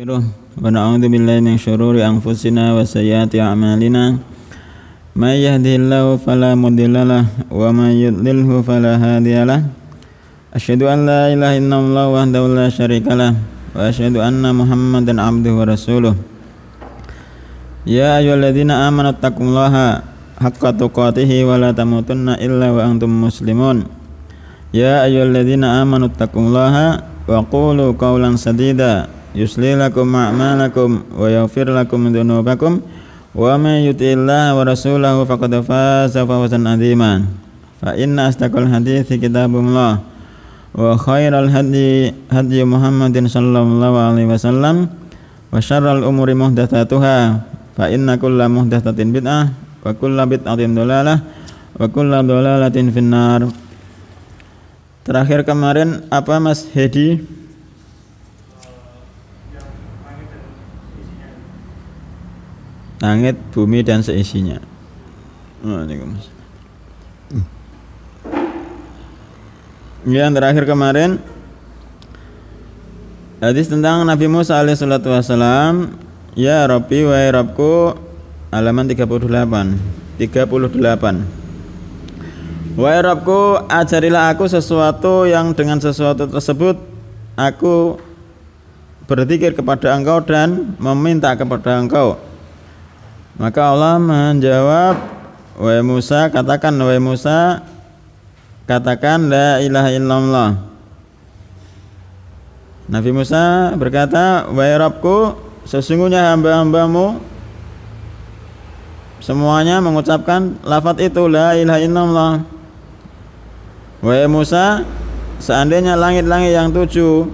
ونعوذ بالله من شرور أنفسنا وسيئات أعمالنا من يهده الله فلا مضل له ومن يضلله فلا هادي له أشهد أن لا إله إلا الله وحده لا شريك له وأشهد أن محمدا عبده ورسوله يا أيها الذين آمنوا اتقوا الله حق تقاته ولا تموتن إلا وأنتم مسلمون يا أيها الذين آمنوا اتقوا الله وقولوا قولا سديدا يصلح لكم أعمالكم ويغفر لكم ذنوبكم ومن يطع الله ورسوله فقد فاز فوزا عظيما فإن أصدق الحديث كتاب الله وخير الهدي هدي محمد صلى الله عليه وسلم وشر الأمور محدثاتها فإن كل محدثة بدعة وكل بدعة ضلالة وكل ضلالة في النار. Terakhir kemarin apa Mas Hedi? Langit, bumi dan seisinya. Yang terakhir kemarin hadis tentang Nabi Musa alaihissalatu wassalam, ya Rabbi wahai Rabbku, halaman 38. Wahai Rabbku, ajarilah aku sesuatu yang dengan sesuatu tersebut aku berzikir kepada Engkau dan meminta kepada Engkau. Maka Allah menjawab, wahai Musa, katakan la ilaha illallah. Nabi Musa berkata, wahai Rabbku, sesungguhnya hamba-hambamu semuanya mengucapkan lafaz itu, la ilaha illallah. Wahai Musa, seandainya langit-langit yang 7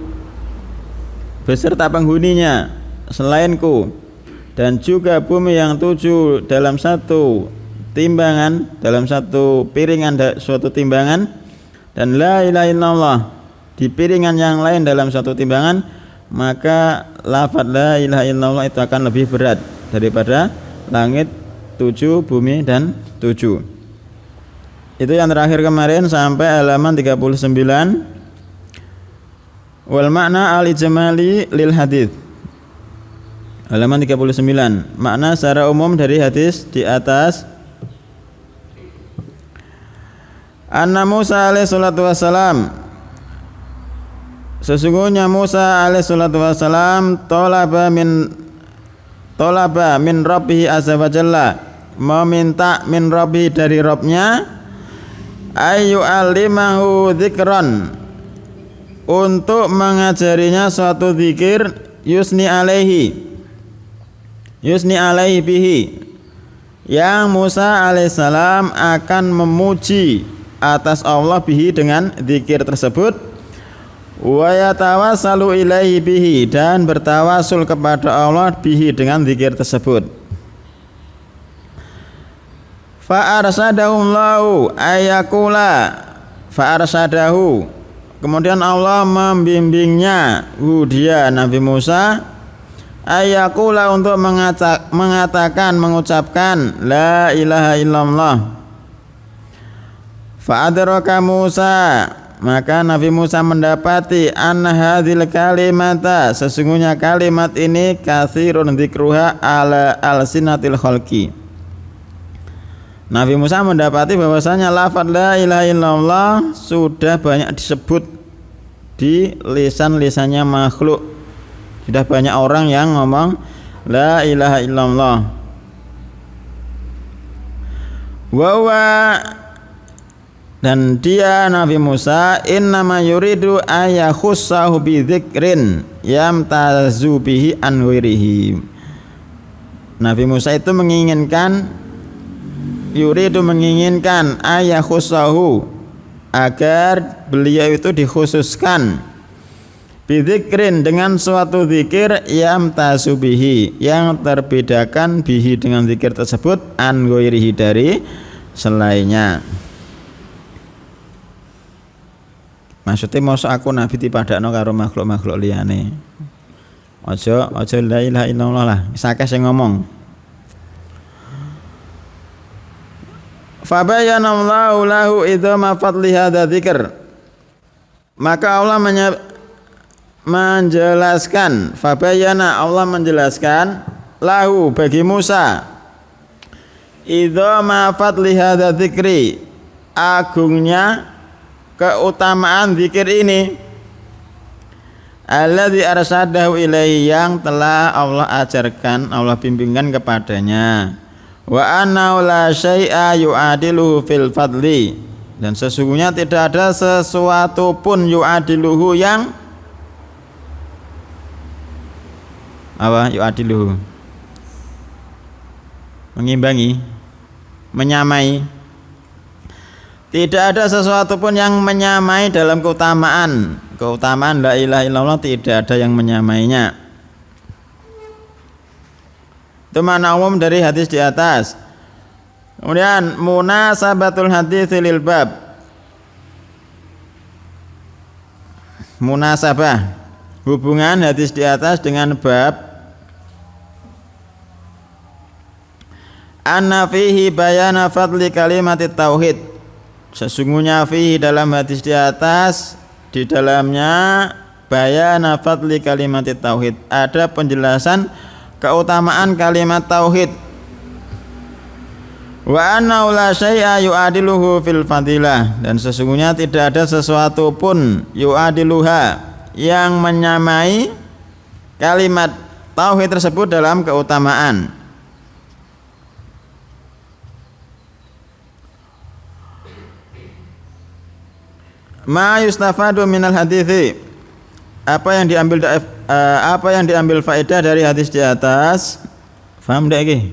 beserta penghuninya selainku dan juga bumi yang 7 dalam satu timbangan, dalam satu piringan suatu timbangan, dan la ilaha illallah di piringan yang lain dalam satu timbangan, maka lafaz la ilaha illallah itu akan lebih berat daripada langit 7, bumi dan 7. Itu yang terakhir kemarin sampai halaman 39. Wal makna al-ijmali lil hadits. Halaman 39. Makna secara umum dari hadis di atas. Anna Musa alaihissalatu wassalam, sesungguhnya Musa alaihissalatu wassalam tolaba min Rabbihi azza wa jalla, meminta min Rabbi dari Rabbnya, ayu alimahu dzikran, untuk mengajarinya suatu zikir, yusni alaihi bihi, yang Musa alaihissalam akan memuji atas Allah bihi dengan zikir tersebut, wa yatawassalu ilaihi bihi, dan bertawasul kepada Allah bihi dengan zikir tersebut. Fa arsadahullahu ayakula, fa arsadahu, kemudian Allah membimbingnya, dia Nabi Musa, ayakula, untuk mengucapkan la ilaha illallah. Fa adraka Musa, maka Nabi Musa mendapati anna hadhil kalimata, sesungguhnya kalimat ini katsirun dzikruha ala alsinatil khalqi. Nabi Musa mendapati bahwasanya lafaz la ilaha illallah sudah banyak disebut di lisan-lisannya makhluk. Sudah banyak orang yang ngomong la ilaha illallah. Dan dia Nabi Musa innama yuridu ayakhussahu bi dzikrin yamtazu bihi an ghairihi. Nabi Musa itu menginginkan ayakhussahu, agar beliau itu dikhususkan bidzikrin, dengan suatu zikir, yamtazu bihi, yang terbedakan bihi dengan zikir tersebut, an ghairihi, dari selainnya. Maksudnya mosok aku nabi dipadakno karo makhluk-makhluk liyane. Aja la ilaha illallah lah, sakeh sing ngomong. Fabayyanallahu lahu idzama fadli hadza dzikr, maka Allah menjelaskan, fabayana Allah menjelaskan lahu bagi Musa idzama fadli hadza dzikri, agungnya keutamaan zikir ini, alladzi arsadahu ilaihi, yang telah Allah ajarkan, Allah bimbingkan kepadanya, wa anna la syai'a yu'adiluhu fil fadli, dan sesungguhnya tidak ada sesuatu pun yu'adiluhu yang apa, yu'adiluhu mengimbangi, menyamai, tidak ada sesuatu pun yang menyamai dalam keutamaan la ilaha illallah, tidak ada yang menyamainya. Itu makna umum dari hadis di atas. Kemudian munasabatul hadits lil bab, munasabah, hubungan hadis di atas dengan bab. Anna fihi bayana fadli kalimat tauhid, sesungguhnya fihi dalam hadis di atas, di dalamnya bayana fadli kalimat tauhid, ada penjelasan keutamaan kalimat tauhid. Wa anna la syai'a yu'adiluhu fil fadilah, dan sesungguhnya tidak ada sesuatu pun yu'adiluha yang menyamai kalimat tauhid tersebut dalam keutamaan. Ma yustafadu minal hadithi, apa yang diambil faedah dari hadis di atas. Paham ndak iki?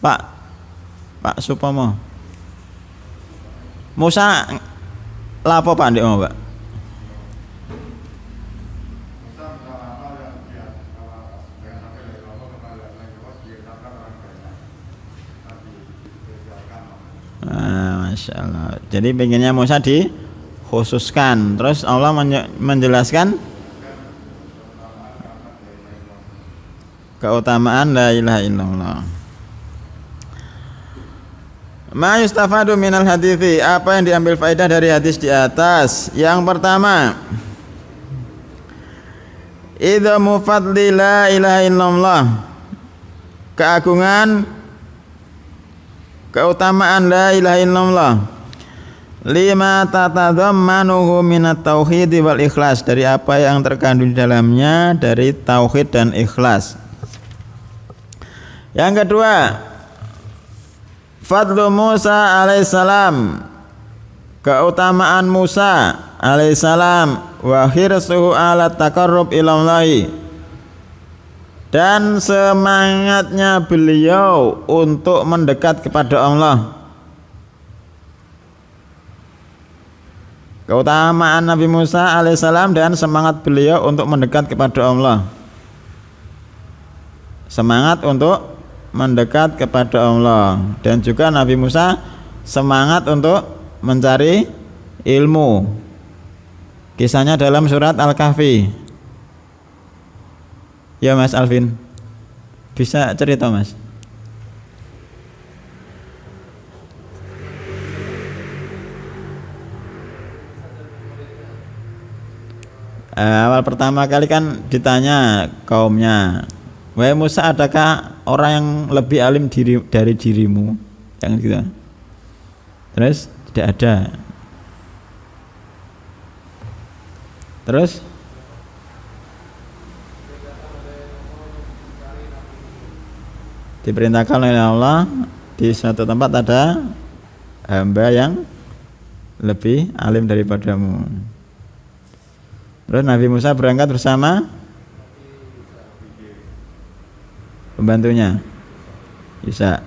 Pak Supomo. Musa lapo Pak ndek mau, Pak? Masya Allah. Jadi pengennya Musa dikhususkan, terus Allah menjelaskan keutamaan la ilaha illallah. Ma yustafadu minal hadithi, apa yang diambil faedah dari hadis di atas. Yang pertama, idzamu fadli la ilaha illallah, keagungan keutamaan la ilaha illallah, lima tatadhammanuhu minat tauhid wal ikhlas, dari apa yang terkandung di dalamnya dari tauhid dan ikhlas. Yang kedua, fadlu Musa alaihissalam, keutamaan Musa alaihissalam, wa hirsuhu ala taqarrub ilallahi, dan semangatnya beliau untuk mendekat kepada Allah. Keutamaan Nabi Musa alaihissalam dan semangat beliau untuk mendekat kepada Allah. Semangat untuk mendekat kepada Allah, dan juga Nabi Musa semangat untuk mencari ilmu. Kisahnya dalam surat Al-Kahfi. Ya Mas Alvin, bisa cerita Mas? Awal pertama kali kan ditanya kaumnya, wahai Musa, adakah orang yang lebih alim dari dirimu? Jangan gitu. Terus tidak ada. Terus diperintahkan oleh Allah, di suatu tempat ada hamba yang lebih alim daripadamu. Terus Nabi Musa berangkat bersama pembantunya Isa.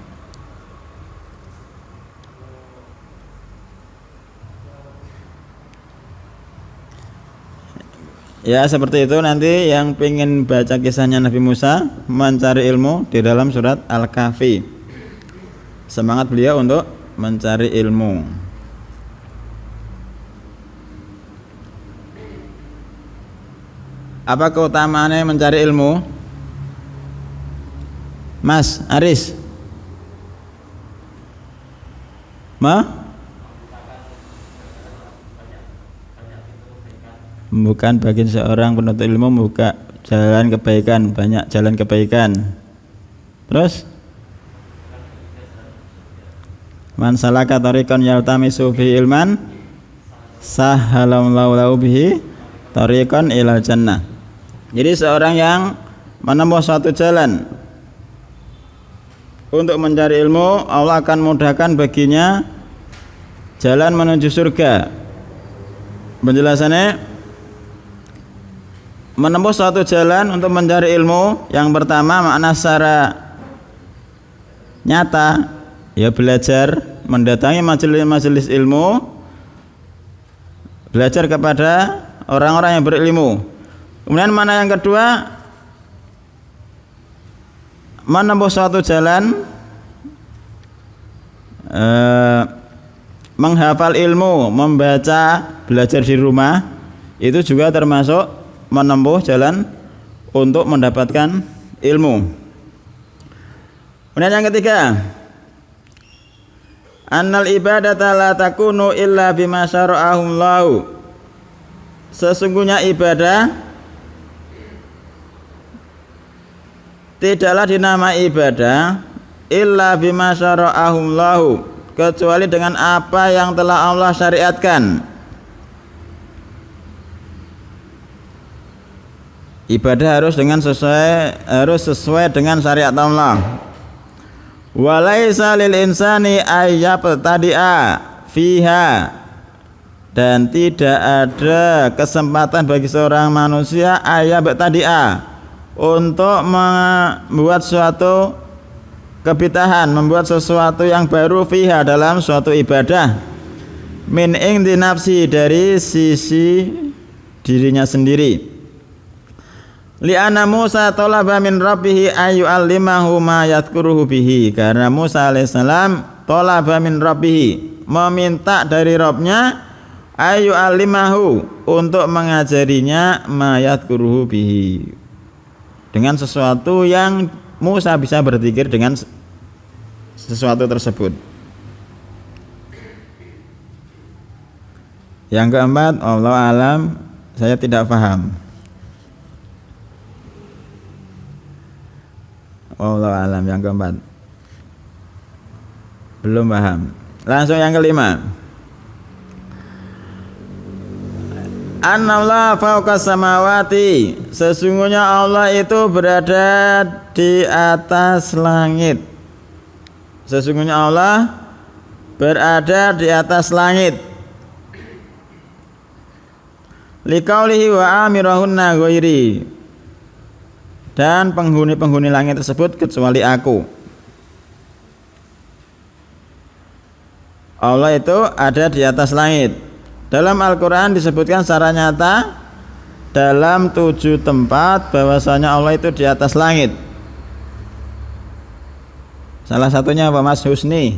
Ya seperti itu. Nanti yang pengen baca kisahnya Nabi Musa mencari ilmu di dalam surat Al-Kahfi. Semangat beliau untuk mencari ilmu. Apa keutamaannya mencari ilmu? Mas Aris, Bukan bagi seorang penuntut ilmu membuka jalan kebaikan, banyak jalan kebaikan. Terus man salaka tariqan yaltamisu fi ilman sahhalallahu lahu bihi tariqan ilal jannah. Jadi seorang yang menempuh suatu jalan untuk mencari ilmu, Allah akan mudahkan baginya jalan menuju surga. Penjelasannya, menempuh suatu jalan untuk mencari ilmu, yang pertama makna secara nyata, ya belajar, mendatangi majelis-majelis ilmu, belajar kepada orang-orang yang berilmu. Kemudian mana yang kedua, menempuh suatu jalan menghafal ilmu, membaca, belajar di rumah, itu juga termasuk menempuh jalan untuk mendapatkan ilmu. Kemudian yang ketiga, annal ibadata la takunu illa bima syara'ahu Allah. Sesungguhnya ibadah tidaklah dinamai ibadah illa bima syara'ahu Allah, kecuali dengan apa yang telah Allah syariatkan. Ibadah harus sesuai dengan syariat Allah. Walaisa lil insani ayyabtadi'a fiha, dan tidak ada kesempatan bagi seorang manusia ayyabtadi'a untuk membuat suatu kebid'ahan, membuat sesuatu yang baru fiha dalam suatu ibadah, min indi nafsi, dari sisi dirinya sendiri. Li'anna Musa talaba min rabbih ayyu'allimahu ma yadhkuruhu bihi, karena Musa alaihissalam talaba min rabbih, meminta dari Rabbnya, ayyu'allimahu, untuk mengajarinya, ma yadhkuruhu bihi, dengan sesuatu yang Musa bisa berzikir dengan sesuatu tersebut. Yang keempat, Allah alam, saya tidak paham. Allah alam, yang keempat belum paham. Langsung yang kelima, Annallah fawqa samawati, sesungguhnya Allah itu berada di atas langit. Sesungguhnya Allah berada di atas langit. Liqaulihi wa amirahunna ghairi, dan penghuni-penghuni langit tersebut kecuali aku. Allah itu ada di atas langit. Dalam Al-Quran disebutkan secara nyata dalam 7 tempat bahwasanya Allah itu di atas langit. Salah satunya apa, Mas Husni?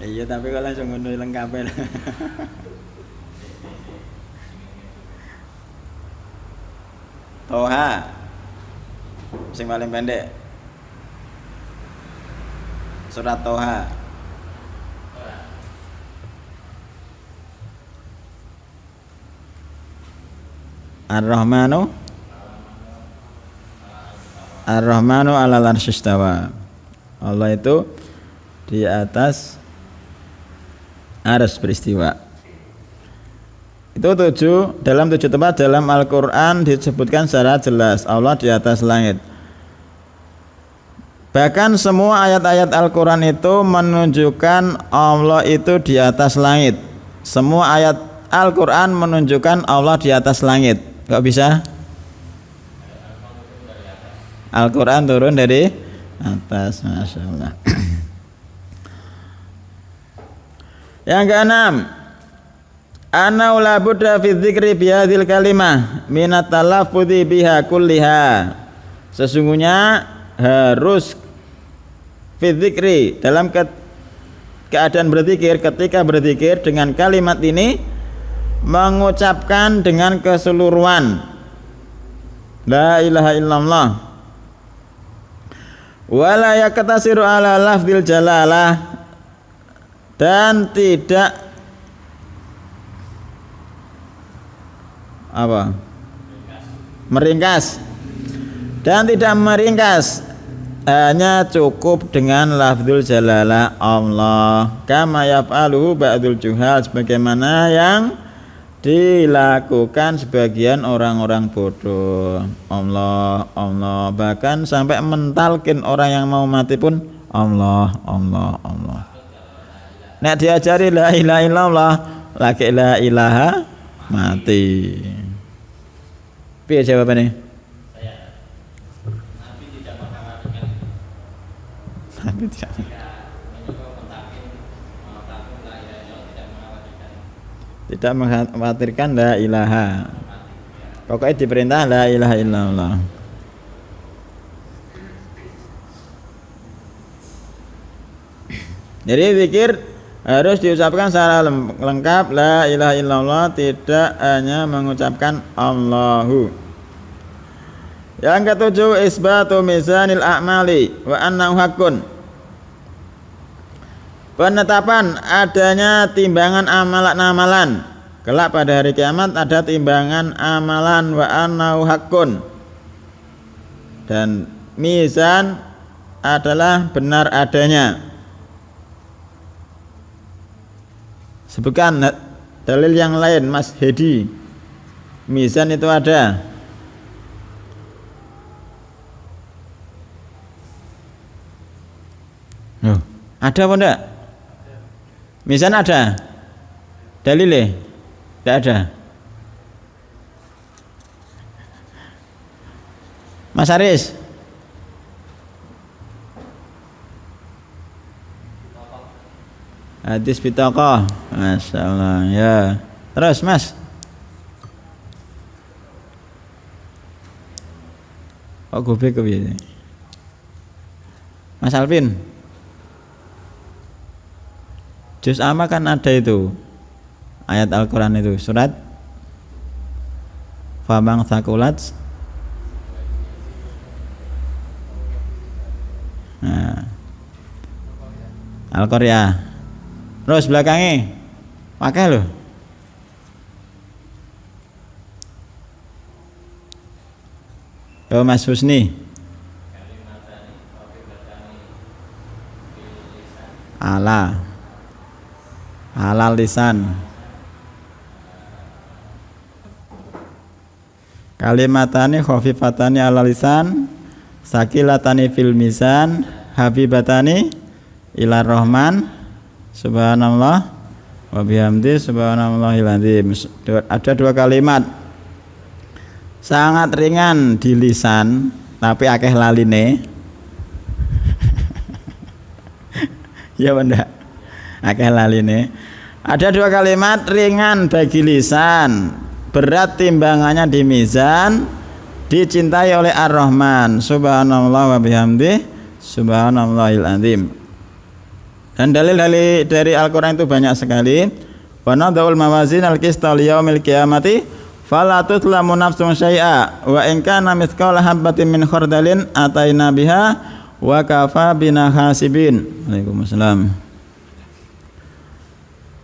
Iya, tapi kalau langsung ngono lengkap ya. Toha sing paling pendek. Surat Toha. Ar-Rahmanu alal arsy istawa. Allah itu di atas arsy beristiwa. Itu dalam 7 tempat dalam Al-Quran disebutkan secara jelas Allah di atas langit. Bahkan semua ayat-ayat Al-Quran itu menunjukkan Allah itu di atas langit. Semua ayat Al-Quran menunjukkan Allah di atas langit. Gak bisa? Al-Quran turun dari atas, Masya Allah. Yang keenam, ana la budda fi dzikri bi hadzal kalimah min at-talaffudzi biha kulliha. Sesungguhnya harus fi dzikri, dalam keadaan berzikir, ketika berzikir dengan kalimat ini mengucapkan dengan keseluruhan la ilaha illallah Wala yaktasiru ala lafdzil jalalah, dan tidak meringkas, dan tidak meringkas, hanya cukup dengan lafdzul jalalah Allah, kama yaf'aluhu ba'dul juhal, sebagaimana yang dilakukan sebagian orang-orang bodoh. Allah, Allah, bahkan sampai mentalkin orang yang mau mati pun Allah, Allah, Allah. Nek diajari la ilaha illallah, lagi la ilaha mati. Piye jawabannya? Nabi tidak. Tidak mengkhawatirkan la ilaha. Pokoknya diperintah la ilaha illallah. Jadi zikir harus diucapkan secara lengkap, la ilaha illallah, tidak hanya mengucapkan Allahu. Yang ketujuh, isbatu mizanil a'mali wa annahu haqqun. Penetapan adanya timbangan amalan-amalan. Kelak pada hari kiamat ada timbangan amalan wa annahu haqqun. Dan mizan adalah benar adanya. Sebutkan dalil yang lain, Mas Hedi. Mizan itu ada. Ada apa enggak? Mizan ada. Dalilnya? Tidak ada. Mas Aris. Hadis bitaqah. Masya Allah ya. Terus Mas. Oh gue ke Mas Alvin. Juz amma kan ada itu ayat Al-Quran itu, surat Famang Thakulat. Nah, Al-Qaryah. Terus belakangnya pakai loh. Oh Mas Husni. Ala halal lisan. Kalimatani khafifatani ala lisan, sakilatani fil mizan, habibatani ila rahman, subhanallah wa bihamdi subhanallahil azim. Ada dua kalimat sangat ringan di lisan tapi akeh laline. Ya benda akeh laline. Ada dua kalimat ringan bagi lisan, berat timbangannya di mizan, dicintai oleh Ar-Rahman, subhanallah wa bihamdi subhanallahil azim. Dan dalil-dalil dari Al-Quran itu banyak sekali. Wa nadha'ul mawazin al-qista liyaumil qiyamati fala tutlamu nafsun syai'a wa in kana mithqala habatin min khardalin ataina biha wa kafa bina hasibin. Waalaikumsalam.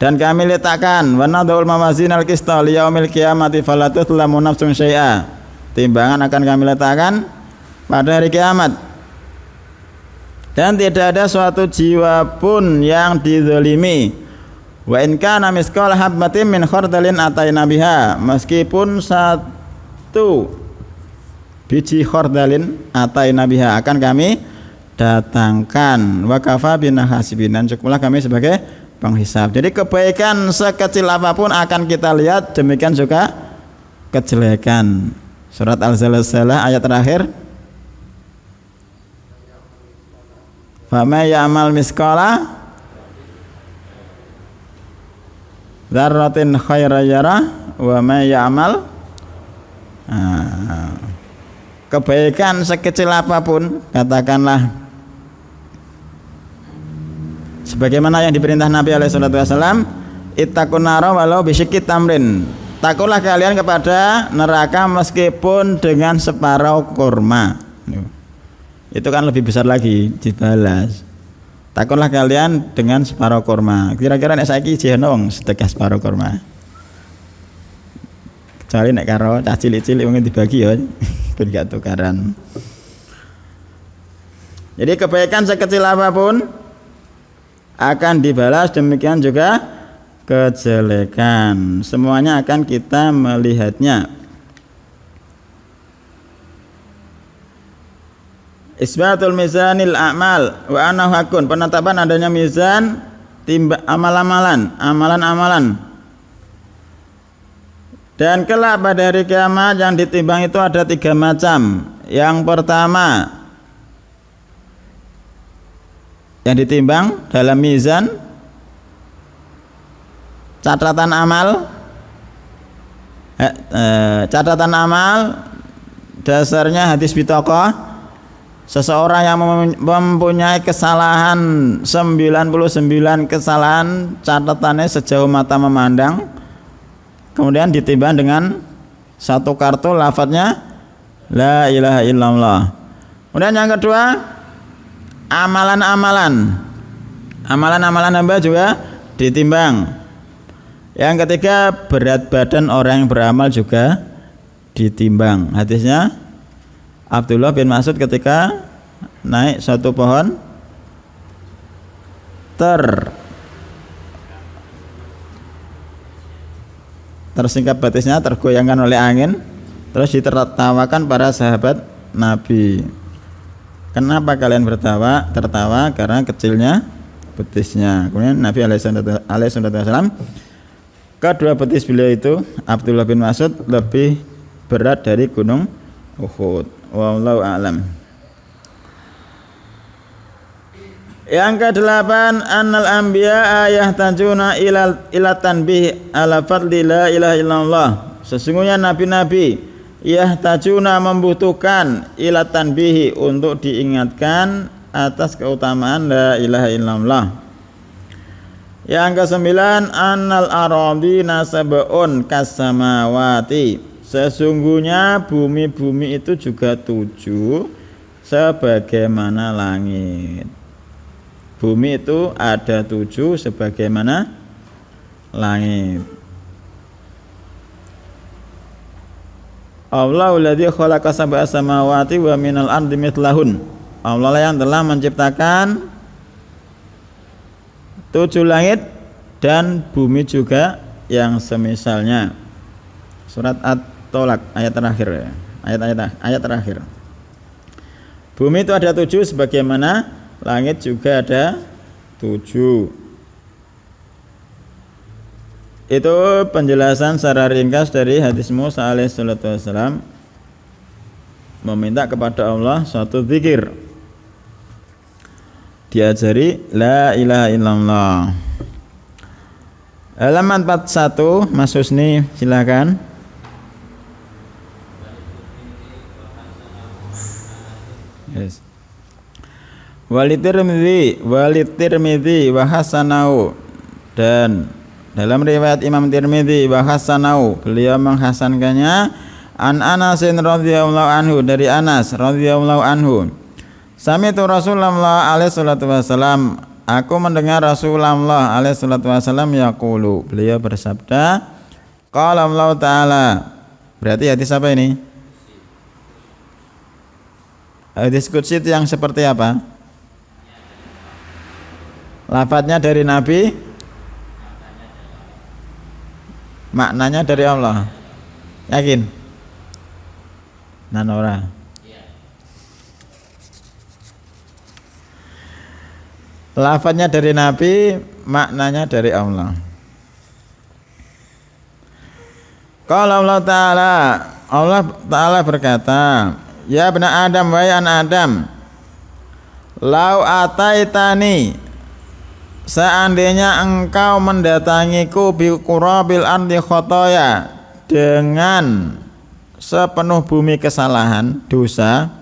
Dan kami letakkan wa nadha'ul mawazin al-qista liyaumil qiyamati fala tutlamu nafsun syai'a. Timbangan akan kami letakkan pada hari kiamat, dan tidak ada suatu jiwa pun yang dizalimi. Wa in kana misqala habatin min khardalin ataina biha, meskipun satu biji khardalin ataina biha akan kami datangkan. Wa kafa bina hasibin, dan cukuplah kami sebagai penghisab. Jadi kebaikan sekecil apapun akan kita lihat, demikian juga kejelekan. Surat Al-Zalzalah ayat terakhir, Fama ya'mal misqala dzarratin khairan yarah wa ma ya'mal. Kebaikan sekecil apapun, katakanlah sebagaimana yang diperintah Nabi alaihi salatu wasallam, ittaqun nara walau bisyikki tamrin. Takutlah kalian kepada neraka meskipun dengan separuh kurma. itu kan lebih besar lagi dibalas. Takonlah kalian dengan separuh kurma. Kira-kira nek saiki jehno wong sedekah separuh kurma. Kecuali nek karo cah cilik-cilik mungkin dibagi ya ben gak tukaran. Jadi kebaikan sekecil apapun akan dibalas, demikian juga kejelekan. Semuanya akan kita melihatnya. Isbatul mizanil a'mal wa annahu hakun. Penetapan adanya mizan amalan-amalan. Dan kelak pada hari kiamat yang ditimbang itu ada 3 macam. Yang pertama, yang ditimbang dalam mizan catatan amal. Catatan amal dasarnya hadis bitaqah. Seseorang yang mempunyai kesalahan 99 kesalahan, catatannya sejauh mata memandang, kemudian ditimbang dengan satu kartu lafadznya la ilaha illallah. Kemudian yang kedua, amalan-amalan hamba juga ditimbang. Yang ketiga, berat badan orang yang beramal juga ditimbang. Hadisnya Abdullah bin Mas'ud ketika naik suatu pohon tersingkap batisnya, tergoyangkan oleh angin, terus ditertawakan para sahabat Nabi. Kenapa kalian tertawa? Karena kecilnya betisnya. Kemudian Nabi alaihissalam, kedua betis beliau itu Abdullah bin Mas'ud lebih berat dari gunung Uhud. Wallahu a'lam. Yang ke-8, annal anbiya yahtajuna ila tanbih ala fadli la ilaha illallah. Sesungguhnya nabi-nabi yahtajuna membutuhkan ila tanbihi untuk diingatkan atas keutamaan la ilaha illallah. Yang ke-9, annal aradina sab'un kasamawati. Sesungguhnya bumi-bumi itu juga 7 sebagaimana langit. Bumi itu ada 7 sebagaimana langit. Allahul ladzi khalaqa sab'a samawati wa minal ardi mithlahun. Allah lah yang telah menciptakan 7 langit dan bumi juga yang semisalnya. Surat At-Tolak ayat terakhir ya. Ayat terakhir. Bumi itu ada 7 sebagaimana langit juga ada 7. Itu penjelasan secara ringkas dari hadis Musa alaihissalatu wassalam meminta kepada Allah suatu zikir. Diajari la ilaha illallah. Halaman 41, Mas Husni silakan. Yes. Walitirmidzi wa hasanahu, dan dalam riwayat Imam Tirmidzi wa hasanahu, beliau menghasankannya an Anas radhiyallahu anhu, dari Anas radhiyallahu anhu. Sami'tu Rasulullah alaihi salatu wasallam, aku mendengar Rasulullah alaihi salatu wasallam yaqulu, beliau bersabda, qala Allah taala. Berarti hadis apa ini? Hadis qudsi itu yang seperti apa? Lafadznya dari Nabi, maknanya dari Allah. Yakin? Nanora. Lafadznya dari Nabi, maknanya dari Allah. Qala Allah Ta'ala berkata, ya bena Adam, wahai anak Adam, lau ataitani, seandainya engkau mendatangiku bi qurabil ardi khotoya, dengan sepenuh bumi kesalahan dosa,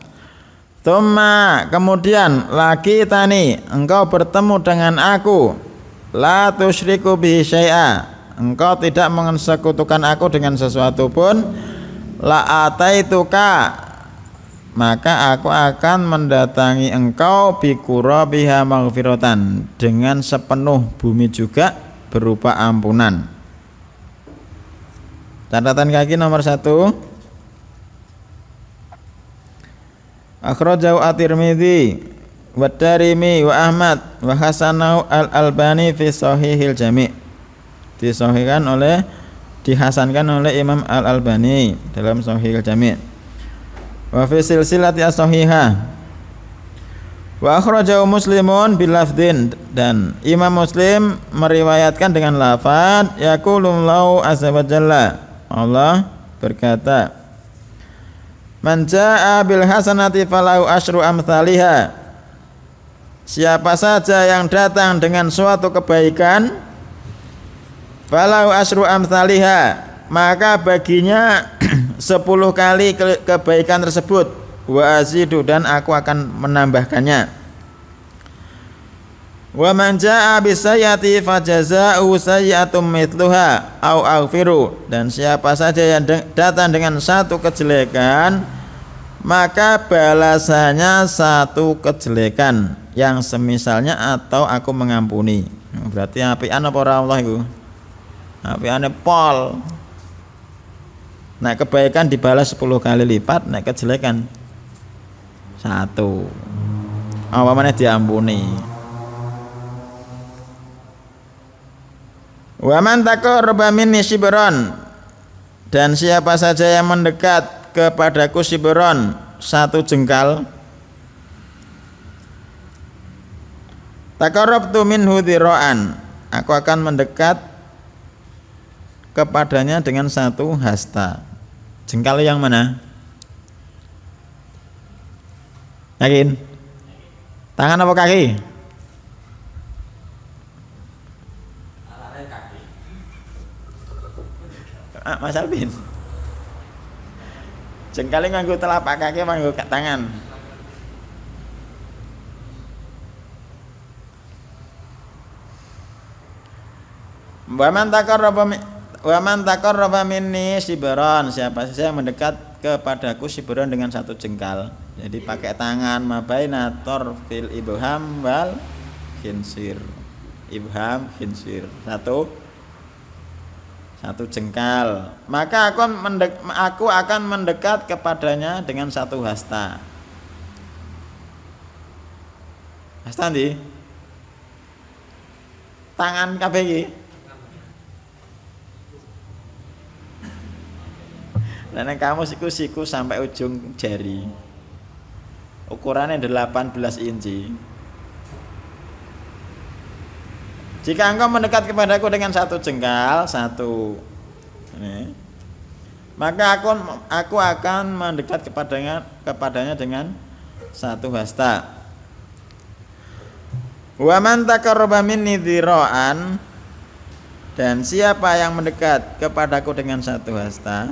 tsumma kemudian laki tani, engkau bertemu dengan aku, la tusyriku bi syai'a, engkau tidak mensekutukan aku dengan sesuatu pun, la ataituka, maka aku akan mendatangi engkau biqurabiha maghfiratan, dengan sepenuh bumi juga berupa ampunan. Catatan kaki nomor 1. Akhrajahu at-Tirmidzi wa Darimi wa Ahmad wa hasanahu al-Albani fi Shahihil Jami'. Dihasankan oleh Imam Al-Albani dalam Shahihil Jami'. Wa fi silsilati as-sahihah. Wa akhrajahu Muslimun bil lafdin, dan Imam Muslim meriwayatkan dengan lafaz yaqulullahu azza wa jalla, Allah berkata, man jaa bil hasanati falahu asyru amsalihha. Siapa saja yang datang dengan suatu kebaikan, falahu asyru amsalihha, maka baginya 10 kali kebaikan tersebut. Wa azidu, dan aku akan menambahkannya. Wa man jaa bisayyati fajazaa'u sayyi'atum mithluha au aghfiru, dan siapa saja yang datang dengan satu kejelekan, maka balasannya satu kejelekan yang semisalnya atau aku mengampuni. Berarti apian apa ora Allah iku? Apiane pol. Nek kebaikan dibalas 10 kali lipat, nek kejelekan 1. Apa meneh diampuni. Wa man taqarraba minni shibran, dan siapa saja yang mendekat kepadaku shibran, 1 jengkal, taqarrabtu minhu dhira'an, aku akan mendekat kepadanya dengan 1 hasta. Jengkal yang mana? Yakin? Tangan apa kaki? Mas Alvin, jengkal nganggo telapak kaki apa nganggo tangan? Wa man taqarraba minni shibran, siapa saja yang mendekat kepadaku shibran dengan 1 jengkal. Jadi pakai tangan, mabaina torfil ibham wal khinsir. Ibham khinsir. 1 jengkal. Maka aku akan mendekat kepadanya dengan 1 hasta. Hasta ndi? Tangan kabeh iki. Nah, kamu siku sampai ujung jari. Ukurannya 18 inci. Jika engkau mendekat kepadaku dengan 1 jengkal, 1 ini, maka aku akan mendekat kepadanya dengan 1 hasta. Wa man taqarraba minni dhira'an, dan siapa yang mendekat kepadaku dengan 1 hasta,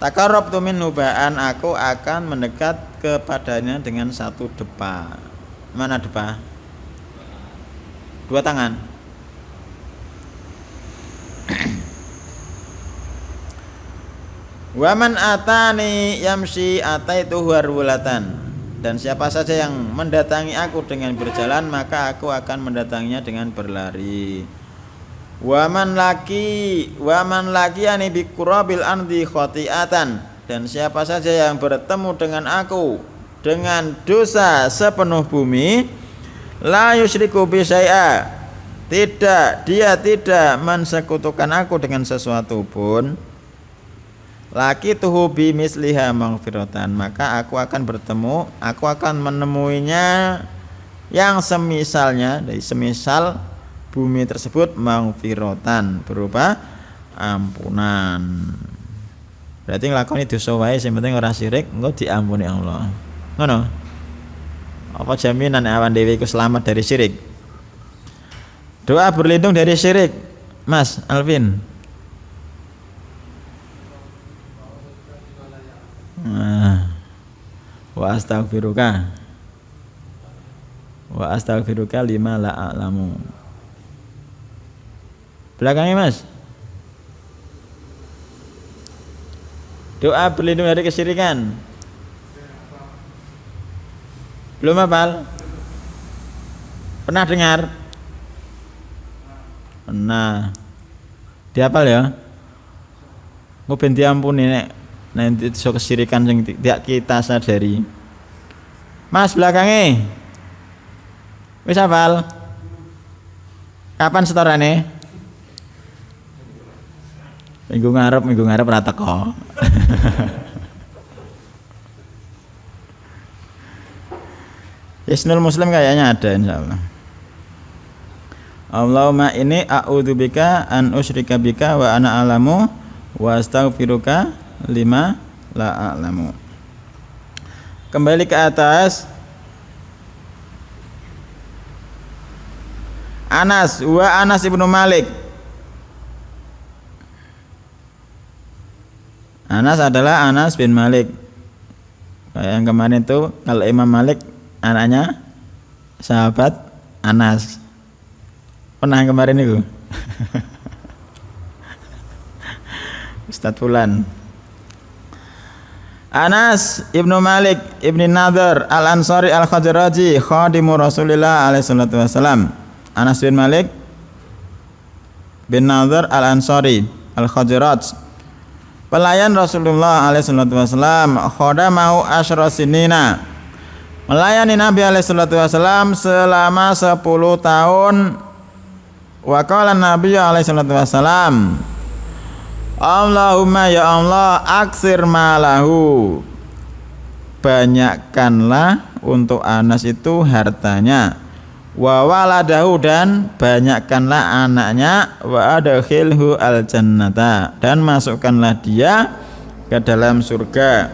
taqarrabtu minhu ba'an, aku akan mendekat kepadanya dengan 1 depa. Mana depa? 2 tangan. Wa man atani yamshi ataituhu harwulatan, dan siapa saja yang mendatangi aku dengan berjalan, maka aku akan mendatanginya dengan berlari. Wa man laki ani biqurabil ardi khati'atan, dan siapa saja yang bertemu dengan aku dengan dosa sepenuh bumi, la yusyriku bi syai'a, dia tidak mensekutukan aku dengan sesuatu pun, laki tuhu bi misliha maghfiratan, maka aku akan menemuinya yang semisalnya, dari semisal bumi tersebut, maghfiratan, berupa ampunan. Berarti nglakoni dosa wae sing penting ora syirik, engko diampuni Allah. Ngono. Apa jaminan awan dewi iku selamat dari syirik? Doa berlindung dari syirik, Mas Alvin. Wa astaghfiruka lima la a'lamu. Belakangnya Mas. Doa berlindung dari kesyirikan. Belum hafal? Pernah dengar? Pernah. Dihafal ya? Engko ben diampuni nek nanti iso kesirikan sing tidak kita sadari. Mas belakangnya wis hafal? Kapan setorane? Minggu ngarep ora teko. Isnul Muslim kayaknya ada insyaallah. Allahumma inni a'udzubika an usyrika bika wa ana a'lamu wa astaghfiruka lima la a'lamu. Kembali ke atas. Anas ibnu Malik. Anas adalah Anas bin Malik. Kayak yang kemarin itu kalau Imam Malik anaknya sahabat Anas. Pernah yang kemarin itu? Ustadz Fulan. Anas ibnu Malik ibni Nadhr al-Ansari al-Khazraji khadimu Rasulillah alaihi salatu wasalam. Anas bin Malik bin Nadhr al-Ansari al-Khazraj, pelayan Rasulullah alaihi salatu wasalam, khadamahu asyra sinina, melayani Nabi alaihi salatu wasalam selama 10 tahun. Wa qala Nabi alaihi salatu wasalam, Allahumma ya Allah aksir malahu, banyakkanlah untuk Anas itu hartanya, wa waladahu, dan banyakkanlah anaknya, wa adkhilhu al jannata, dan masukkanlah dia ke dalam surga.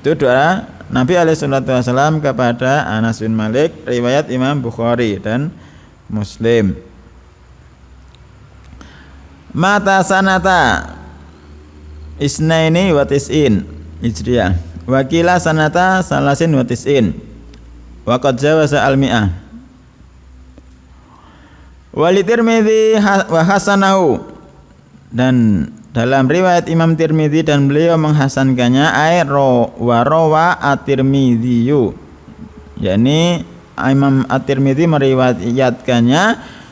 Itu doa Nabi alaihi salatu wasallam kepada Anas bin Malik, riwayat Imam Bukhari dan Muslim. Mata sanata isnaini wa tis'in hijriyah, wakila sanata salasin wa tis'in, wa qad jawaza al-mi'ah. Wali Tirmidzi wa hasanahu, dan dalam riwayat Imam Tirmidzi dan beliau menghasankannya, wa rawa at-Tirmidzi, yakni Imam at-Tirmidzi meriwayatkannya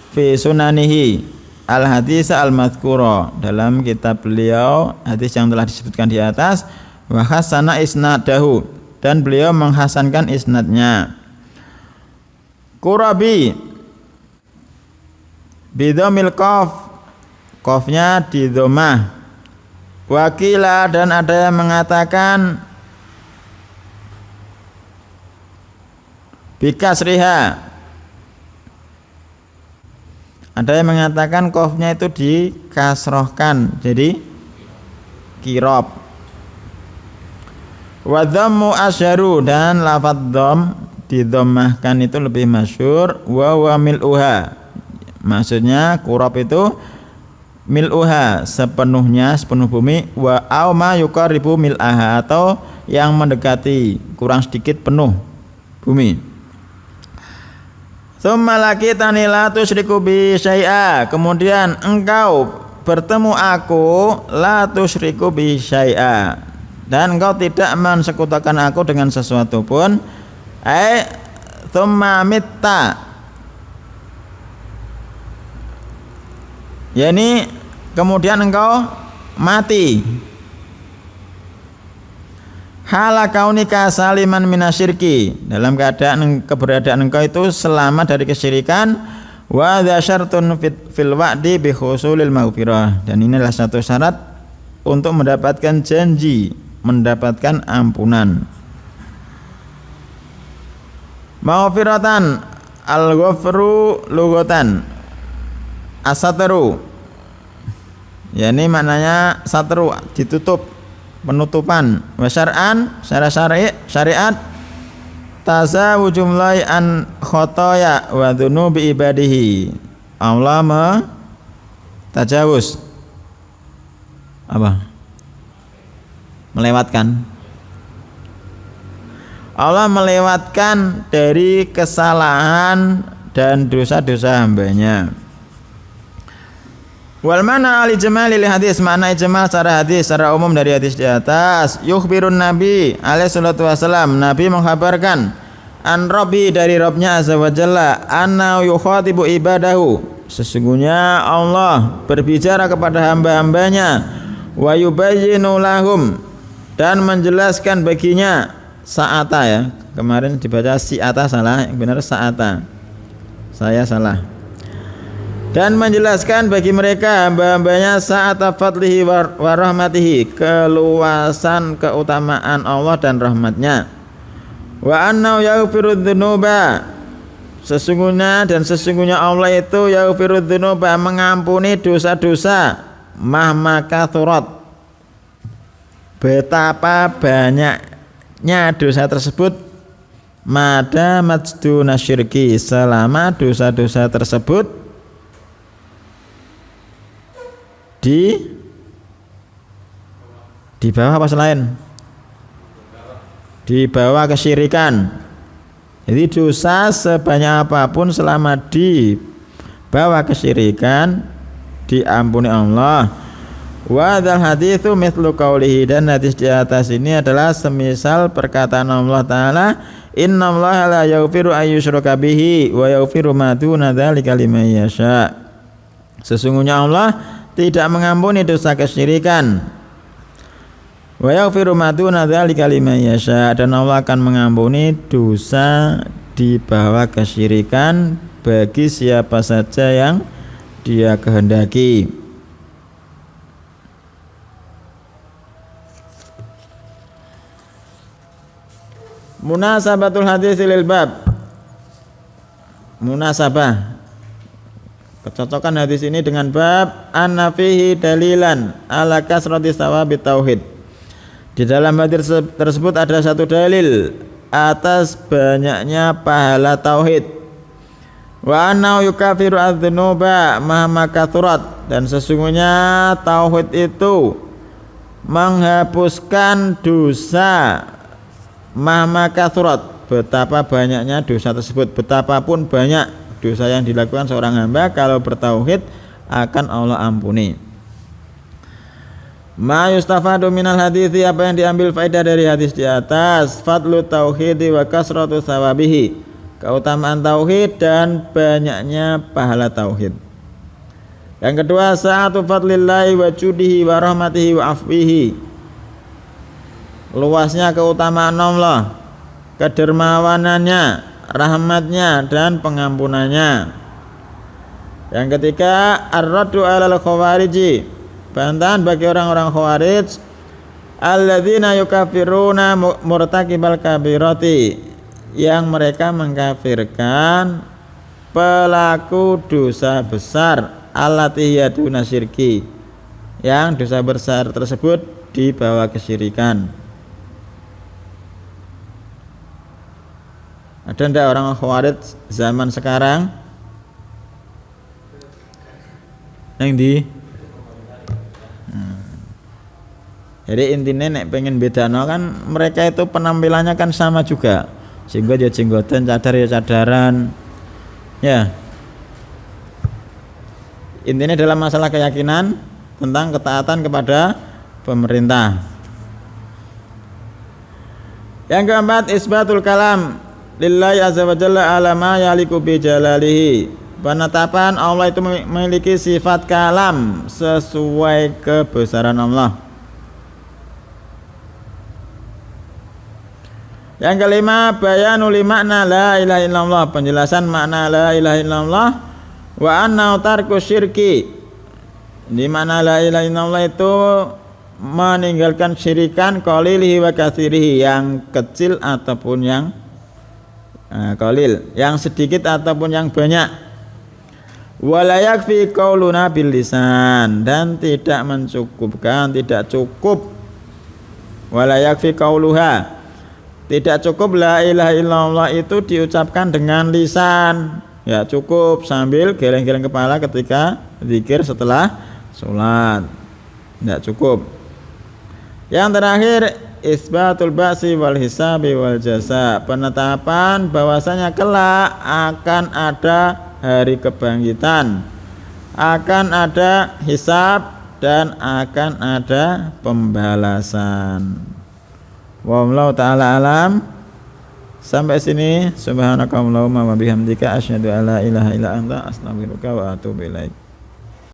fi sunanihi al-hadis al-madhkura, dalam kitab beliau hadis yang telah disebutkan di atas, wa hasana isnadahu, dan beliau menghasankan isnadnya. Qurabi bidhamil qaf, qafnya di dhammah. Wakila, dan ada yang mengatakan bikasriha, ada yang mengatakan qafnya itu dikasrohkan jadi kirob. Wa dhammu asyaru, dan lafadz dham didhammahkan itu lebih masyhur. Wa mil'uha, maksudnya kurab itu mil'uha, sepenuhnya, sepenuh bumi. Wa au ma yuqaribu mil'aha, atau yang mendekati, kurang sedikit penuh bumi. Tsumma laqitani la tusyriku bi syai'a, kemudian engkau bertemu aku, la tusyriku bi syai'a, dan engkau tidak mensekutukan aku dengan sesuatu pun. Tsumma mitta, yakni kemudian engkau mati, hala kaunika saliman minasyirki, dalam keadaan keberadaan engkau itu selamat dari kesyirikan. Wa dzasyartun fil wa'di bi husulil maghfirah, dan inilah satu syarat untuk mendapatkan janji, mendapatkan ampunan. Maghfiratan al-ghafru lughatan as-satru, yakni maknanya satru, ditutup, penutupan. Wa syar'an, secara syariat, tazawujumlai an khotoya wa dzunubi ibadihi, Allah tajawuz, apa? Melewatkan. Allah melewatkan dari kesalahan dan dosa-dosa hambanya. Wal mana al ijmal lil hadis, makna ijmal secara hadis secara umum dari hadis di atas. Yukhbirun Nabi alaihi salatu wasalam, Nabi menghabarkan an Rabbi dari Rabbnya azza wa jalla, anna yukhatibu ibadahu, sesungguhnya Allah berbicara kepada hamba-hambanya, wa yubayyinu lahum, dan menjelaskan baginya, sa'ata ya, kemarin dibaca si'ata salah, yang benar sa'ata, saya salah, dan menjelaskan bagi mereka hamba-hambanya sa'ata fadlihi wa rahmatihi, keluasan keutamaan Allah dan rahmatnya, wa annahu yaghfirudz dzunuba, sesungguhnya Allah itu yaghfirudz dzunuba, mengampuni dosa-dosa, mahma kathurat, betapa banyaknya dosa tersebut, mada majduna syirki, selama dosa-dosa tersebut di bawah apa selain? Di bawah kesyirikan. Jadi dosa sebanyak apapun selama di bawah kesyirikan diampuni Allah. Wa dzal haditsu mithlu qaulihi, dan hadis di atas ini adalah semisal perkataan Allah taala, innallaha la yaghfiru ayyushraka bihi wa yaghfiru ma duna dzalika liman yasha. Sesungguhnya Allah tidak mengampuni dosa kesyirikan. Wa yaghfiru ma duna dzalika liman yasha, dan Allah akan mengampuni dosa di bawah kesyirikan bagi siapa saja yang Dia kehendaki. Munasabatul hadis lil bab. Munasabah, kecocokan hadis ini dengan bab anna fihi dalilan ala kasrati thawabi tauhid. Di dalam hadis tersebut ada satu dalil atas banyaknya pahala tauhid. Wa annahu yukafiru adz-dzunuba mahma kathurat, dan sesungguhnya tauhid itu menghapuskan dosa mahma kathurat, betapa banyaknya dosa tersebut, betapapun banyak dosa yang dilakukan seorang hamba, kalau bertauhid akan Allah ampuni. Ma yustafadu minal hadithi, apa yang diambil faedah dari hadis di atas, fadlu tauhidi wa kasratu thawabihi, keutamaan tauhid dan banyaknya pahala tauhid. Yang kedua, sa'atu fadlillahi wa judihi wa rahmatihi wa afwihi, luasnya keutamaan Allah, kedermawanannya, rahmatnya dan pengampunannya. Yang ketiga, ar-raddu 'alal khawariji, bantahan bagi orang-orang khawarij, alladzina yukafiruna murtakibal kabirati, yang mereka mengkafirkan pelaku dosa besar, allati yaduna syirki, yang dosa besar tersebut di bawah kesyirikan. Ada ndak orang khawarij zaman sekarang yang di jadi intinya nek pengen bedano kan, mereka itu penampilannya kan sama juga, jenggot ya jenggotan, cadar ya cadaran ya. Intinya dalam masalah keyakinan tentang ketaatan kepada pemerintah. Yang keempat, isbatul kalam lillahi azza wa jalla ala ma yaliku bi jalalihi, penetapan Allah itu memiliki sifat kalam sesuai kebesaran Allah. Yang kelima, bayanul makna la ilaha illallah, penjelasan makna la ilaha illallah, wa anna tarku syirki, di mana la ilaha illallah itu meninggalkan syirikan, qalilihi wa katsirihi, yang kecil ataupun yang qalil, yang sedikit ataupun yang banyak. Wala yakfi qauluna bil lisan, dan tidak mencukupkan, tidak cukup, wala yakfi qauluha, tidak cukup la ilaha illallah itu diucapkan dengan lisan, ya cukup sambil geleng-geleng kepala ketika zikir setelah sholat, tidak cukup. Yang terakhir, isbatul ba'si wal hisabi wal jasa, penetapan bahwasanya kelak akan ada hari kebangkitan akan ada hisab dan akan ada pembalasan. Wallahu ta'ala alam. Sampai sini. Subhanakallahumma wa bihamdika asyhadu an la ilaha illa anta astaghfiruka wa atubu ilaik.